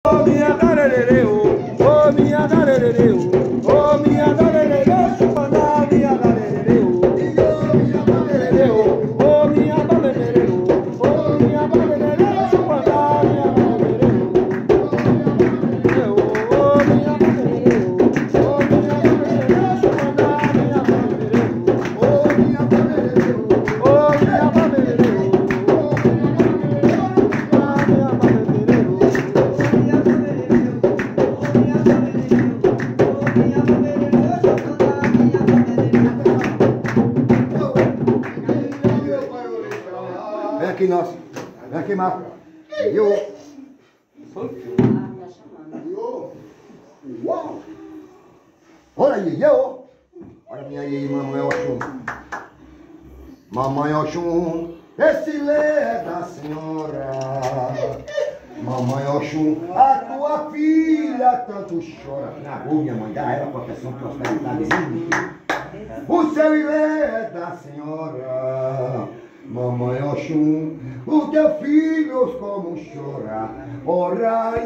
Ô minha darerê, ô minha darerê, ô minha darerê, chupanda minha darerê, ô minha darerê, ô minha darerê, ô minha darerê, chupanda minha darerê, ô minha darerê, ô minha darerê, chupanda minha darerê, ô minha darerê, ô minha darerê. Vem aqui, nossa. Vem aqui, Marco. Eu. Uau! Olha aí, eu. Olha minha aí, mamãe Oxum. Mamãe Oxum, esse lê é da senhora. Mamãe Oxum, a tua filha tanto chora. Na rua, minha mãe, dá ela proteção, prosperidade. O seu ilê é da senhora. Mamãe Oxum, o teu filho como chora. Ora